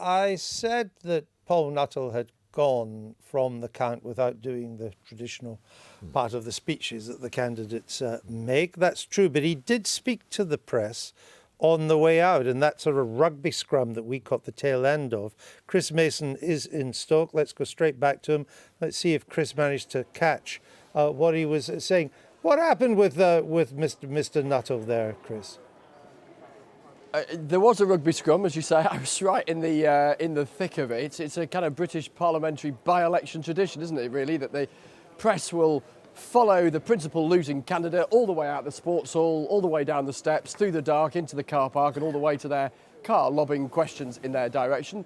I said that Paul Nuttall had gone from the count without doing the traditional part of the speeches that the candidates make. That's true, but he did speak to the press on the way out, and that sort of rugby scrum that we caught the tail end of. Chris Mason is in Stoke. Let's go straight back to him. Let's see if Chris managed to catch what he was saying. What happened with Mr. Nuttall there, Chris? There was a rugby scrum, as you say. I was right in the thick of it. It's a kind of British parliamentary by-election tradition, isn't it, really, that the press will follow the principal losing candidate all the way out the sports hall, all the way down the steps, through the dark, into the car park and all the way to their car, lobbing questions in their direction.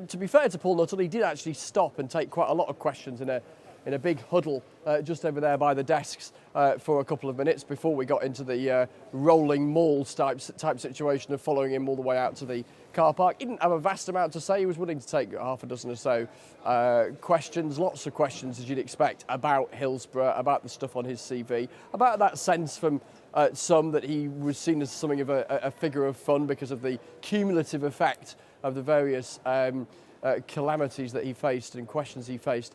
To be fair to Paul Nuttall, he did actually stop and take quite a lot of questions in a big huddle just over there by the desks for a couple of minutes before we got into the rolling malls type situation of following him all the way out to the car park. He didn't have a vast amount to say. He was willing to take half a dozen or so questions, lots of questions as you'd expect about Hillsborough, about the stuff on his CV, about that sense from some that he was seen as something of a figure of fun because of the cumulative effect of the various calamities that he faced and questions he faced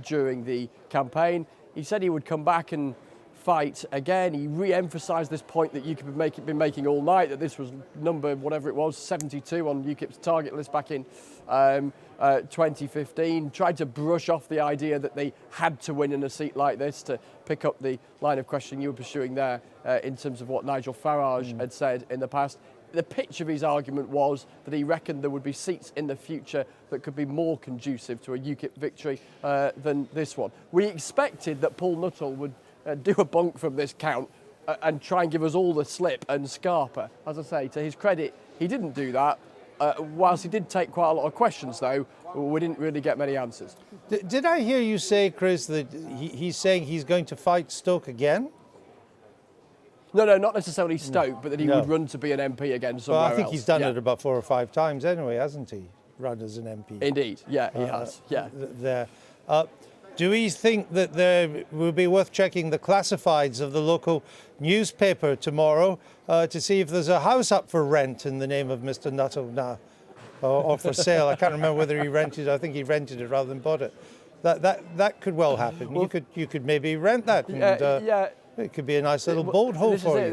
during the campaign. He said he would come back and fight again. He re-emphasised this point that UKIP have been making all night, that this was number, whatever it was, 72 on UKIP's target list back in 2015. Tried to brush off the idea that they had to win in a seat like this, to pick up the line of questioning you were pursuing there in terms of what Nigel Farage had said in the past. The pitch of his argument was that he reckoned there would be seats in the future that could be more conducive to a UKIP victory than this one. We expected that Paul Nuttall would do a bunk from this count and try and give us all the slip and scarper. As I say, to his credit, he didn't do that. Whilst he did take quite a lot of questions, though, we didn't really get many answers. Did I hear you say, Chris, that he's saying he's going to fight Stoke again? No, not necessarily Stoke, but that he would run to be an MP again somewhere else. Well, I think he's done it about 4 or 5 times anyway, hasn't he? Run as an MP. Indeed, yeah, he has. Yeah. Do we think that there will be worth checking the classifieds of the local newspaper tomorrow to see if there's a house up for rent in the name of Mr. Nuttall now, or for sale? I can't remember whether he rented. I think he rented it rather than bought it. That could well happen. Well, you could maybe rent that. And, it could be a nice little boat hole for you.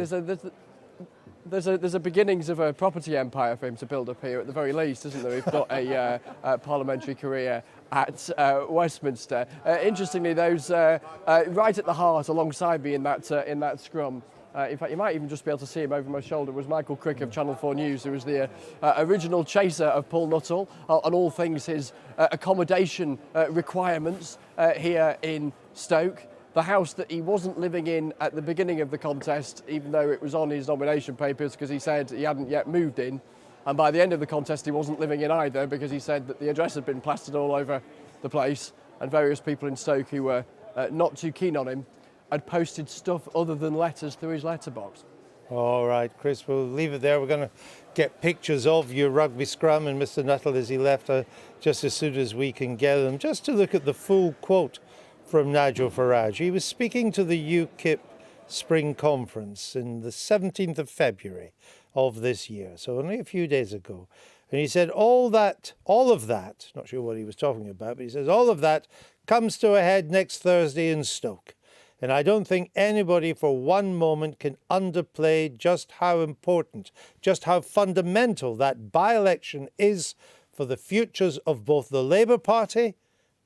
There's a beginnings of a property empire for him to build up here at the very least, isn't there? If not a parliamentary career at Westminster. Interestingly, those right at the heart, alongside me in that scrum. In fact, you might even just be able to see him over my shoulder, was Michael Crick of Channel 4 News, who was the original chaser of Paul Nuttall on all things his accommodation requirements here in Stoke. The house that he wasn't living in at the beginning of the contest, even though it was on his nomination papers, because he said he hadn't yet moved in. And by the end of the contest, he wasn't living in either, because he said that the address had been plastered all over the place, and various people in Stoke who were not too keen on him had posted stuff other than letters through his letterbox. All right, Chris, we'll leave it there. We're going to get pictures of your rugby scrum and Mr. Nuttall as he left just as soon as we can get them. Just to look at the full quote from Nigel Farage. He was speaking to the UKIP Spring Conference in the 17th of February of this year, so only a few days ago. And he said all of that, not sure what he was talking about, but he says all of that comes to a head next Thursday in Stoke. And I don't think anybody for one moment can underplay just how important, just how fundamental that by-election is for the futures of both the Labour Party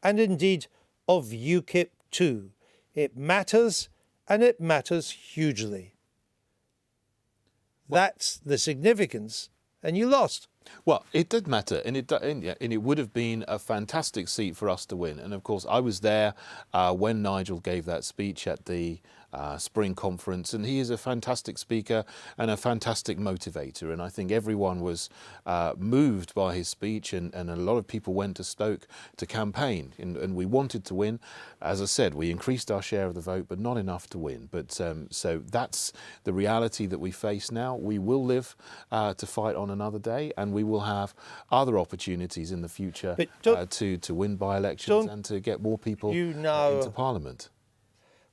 and indeed of UKIP too. It matters, and it matters hugely. That's the significance, and you lost. Well, it did matter, and it would have been a fantastic seat for us to win. And of course, I was there when Nigel gave that speech at the Spring Conference, and he is a fantastic speaker and a fantastic motivator. And I think everyone was moved by his speech, and a lot of people went to Stoke to campaign, and we wanted to win. As I said, we increased our share of the vote, but not enough to win. But so that's the reality that we face now. We will live to fight on another day, and we will have other opportunities in the future to win by-elections and to get more people into Parliament.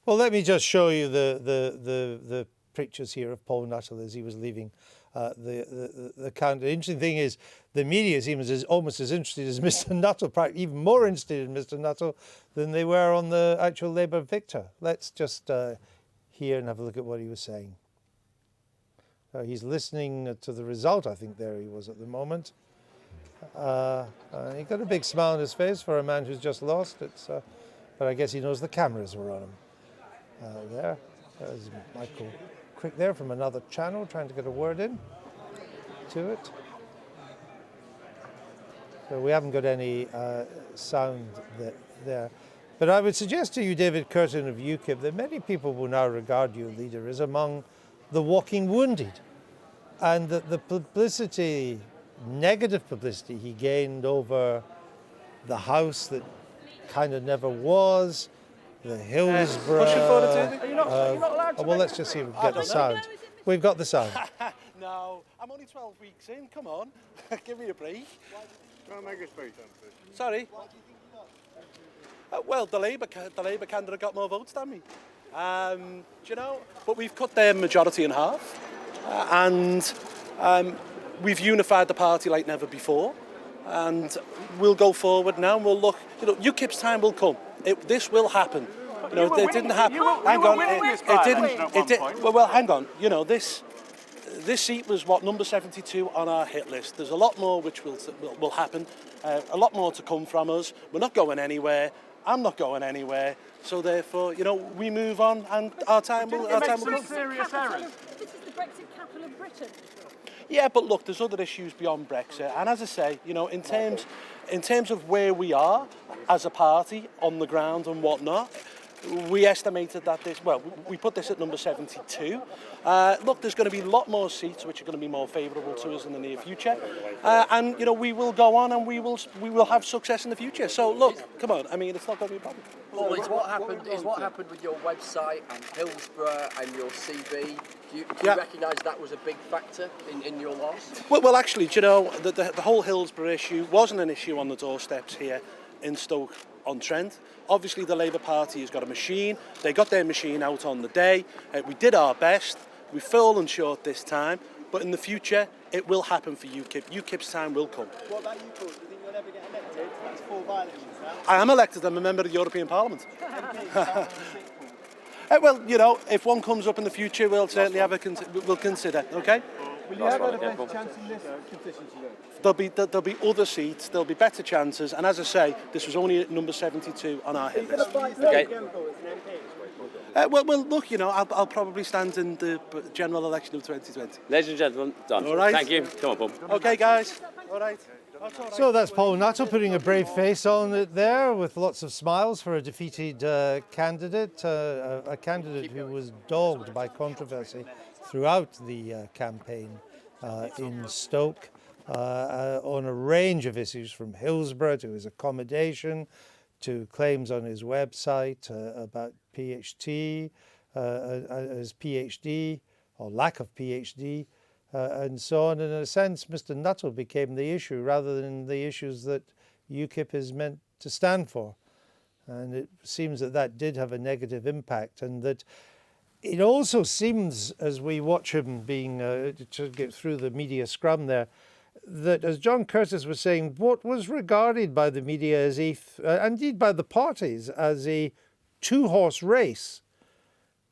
Well, let me just show you the pictures here of Paul Nuttall as he was leaving the count. The interesting thing is the media seems almost as interested as Mr. Nuttall, probably even more interested in Mr. Nuttall than they were on the actual Labour victor. Let's just hear and have a look at what he was saying. He's listening to the result, I think there he was at the moment. He got a big smile on his face for a man who's just lost. But I guess he knows the cameras were on him. There's Michael Crick there from another channel trying to get a word in to it. So we haven't got any sound there. But I would suggest to you, David Curtin of UKIP, that many people will now regard your leader as among the walking wounded, and that the publicity, negative publicity he gained over the house that kind of never was, the Hillsborough. Are you not allowed to well, let's just see if we get the sound. We've got the sound. No, I'm only 12 weeks in. Come on, give me a break. Don't make a speech on this. Sorry. Well, the Labour candidate got more votes than me. Do you know? But we've cut their majority in half, and we've unified the party like never before. And we'll go forward now, and we'll look. You know, UKIP's time will come. This will happen. You know, it didn't happen. Hang on, it didn't. Well, hang on. You know, this seat was what, number 72 on our hit list. There's a lot more which will happen. A lot more to come from us. We're not going anywhere. I'm not going anywhere. So therefore, you know, we move on, and our time will come. Serious errors. This is the Brexit capital of Britain. Yeah, but look, there's other issues beyond Brexit, and as I say, you know, in terms of where we are as a party on the ground and whatnot, we estimated that we put this at number 72. Look, there's going to be a lot more seats which are going to be more favourable to us in the near future, and you know, we will go on and we will have success in the future. So look, come on, I mean, it's not going to be a problem. Paul, is what happened with your website and Hillsborough and your CV? Do you recognise that was a big factor in your loss? Well, actually, do you know, the whole Hillsborough issue wasn't an issue on the doorsteps here in Stoke on Trent. Obviously, the Labour Party has got a machine. They got their machine out on the day. We did our best. We've fallen short this time. But in the future, it will happen for UKIP. UKIP's time will come. What about you, Paul? Do you think you'll ever get elected? That's 4 by-elections now. I am elected. I'm a member of the European Parliament. Well, you know, if one comes up in the future, we'll certainly we'll consider. Okay. Will you have a better chance in this constituency though? There'll be other seats. There'll be better chances. And as I say, this was only at number 72 on our hit list. Okay. Well, look, you know, I'll probably stand in the general election of 2020. Ladies and gentlemen, done. All right. Thank you. Come on, Paul. Okay, guys. All right. So that's Paul Nuttall putting a brave face on it there, with lots of smiles for a defeated candidate, a candidate who was dogged by controversy throughout the campaign in Stoke on a range of issues, from Hillsborough to his accommodation to claims on his website about PhD, his PhD or lack of PhD, and so on. And in a sense, Mr. Nuttall became the issue rather than the issues that UKIP is meant to stand for. And it seems that that did have a negative impact, and that it also seems, as we watch him being, to get through the media scrum there, that, as John Curtis was saying, what was regarded by the media as indeed by the parties, as a 2-horse race,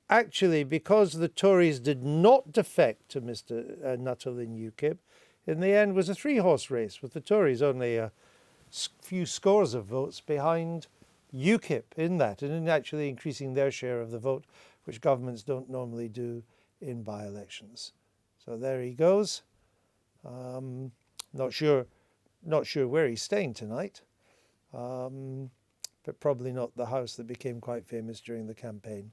actually, because the Tories did not defect to Mr. Nuttall in UKIP, in the end was a 3-horse race, with the Tories only a few scores of votes behind UKIP in that, and in actually increasing their share of the vote, which governments don't normally do in by-elections. So there he goes. Not sure where he's staying tonight, but probably not the house that became quite famous during the campaign.